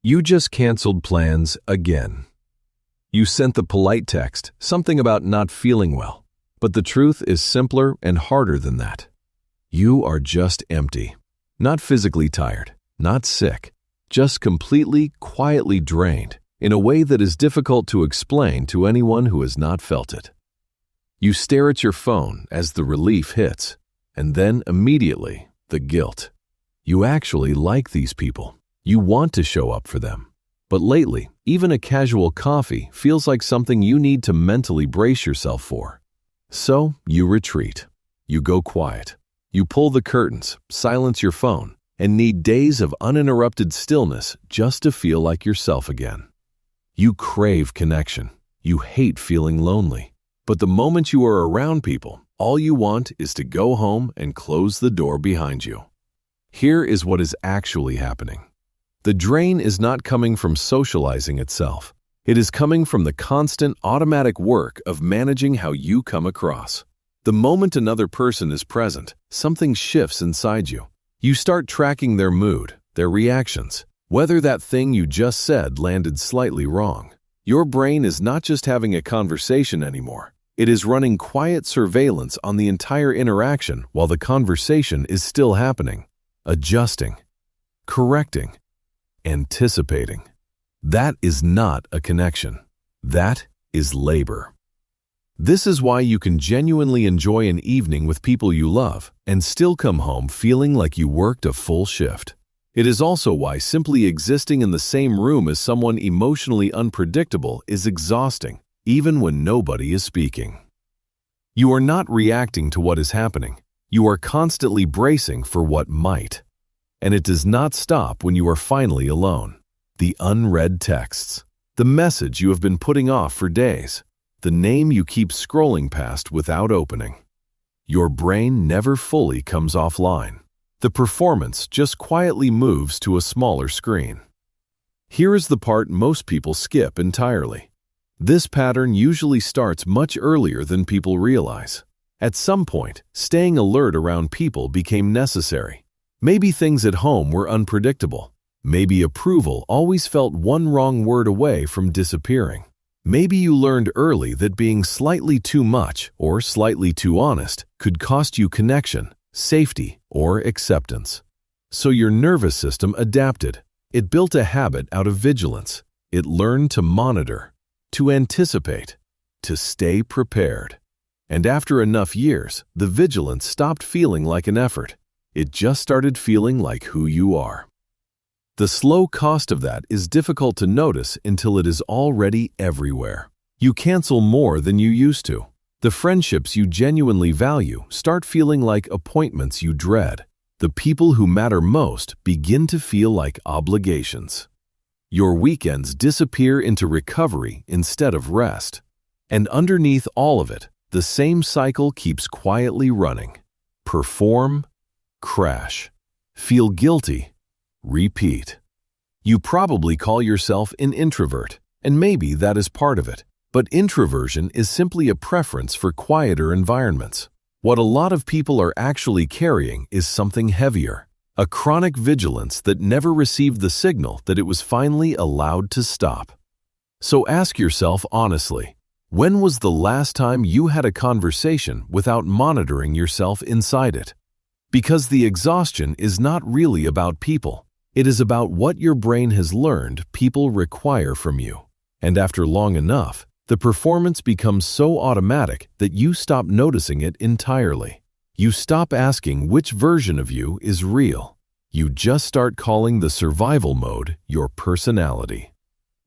You just canceled plans again. You sent the polite text, something about not feeling well. But the truth is simpler and harder than that. You are just empty. Not physically tired, not sick, just completely, quietly drained in a way that is difficult to explain to anyone who has not felt it. You stare at your phone as the relief hits, and then immediately, the guilt. You actually like these people. You want to show up for them. But lately, even a casual coffee feels like something you need to mentally brace yourself for. So, you retreat. You go quiet. You pull the curtains, silence your phone, and need days of uninterrupted stillness just to feel like yourself again. You crave connection. You hate feeling lonely. But the moment you are around people, all you want is to go home and close the door behind you. Here is what is actually happening. The drain is not coming from socializing itself. It is coming from the constant automatic work of managing how you come across. The moment another person is present, something shifts inside you. You start tracking their mood, their reactions, whether that thing you just said landed slightly wrong. Your brain is not just having a conversation anymore. It is running quiet surveillance on the entire interaction while the conversation is still happening, adjusting, correcting, anticipating. That is not a connection. That is labor. This is why you can genuinely enjoy an evening with people you love and still come home feeling like you worked a full shift. It is also why simply existing in the same room as someone emotionally unpredictable is exhausting, even when nobody is speaking. You are not reacting to what is happening. You are constantly bracing for what might. And it does not stop when you are finally alone. The unread texts, the message you have been putting off for days, the name you keep scrolling past without opening. Your brain never fully comes offline. The performance just quietly moves to a smaller screen. Here is the part most people skip entirely. This pattern usually starts much earlier than people realize. At some point, staying alert around people became necessary. Maybe things at home were unpredictable. Maybe approval always felt one wrong word away from disappearing. Maybe you learned early that being slightly too much or slightly too honest could cost you connection, safety, or acceptance. So your nervous system adapted. It built a habit out of vigilance. It learned to monitor, to anticipate, to stay prepared. And after enough years, the vigilance stopped feeling like an effort. It just started feeling like who you are. The slow cost of that is difficult to notice until it is already everywhere. You cancel more than you used to. The friendships you genuinely value start feeling like appointments you dread. The people who matter most begin to feel like obligations. Your weekends disappear into recovery instead of rest. And underneath all of it, the same cycle keeps quietly running. Perform, crash. Feel guilty, repeat. You probably call yourself an introvert, and maybe that is part of it. But introversion is simply a preference for quieter environments. What a lot of people are actually carrying is something heavier, a chronic vigilance that never received the signal that it was finally allowed to stop. So ask yourself honestly, when was the last time you had a conversation without monitoring yourself inside it? Because the exhaustion is not really about people. It is about what your brain has learned people require from you. And after long enough, the performance becomes so automatic that you stop noticing it entirely. You stop asking which version of you is real. You just start calling the survival mode your personality.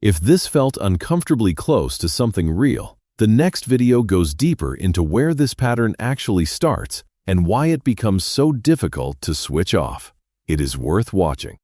If this felt uncomfortably close to something real, the next video goes deeper into where this pattern actually starts and why it becomes so difficult to switch off. It is worth watching.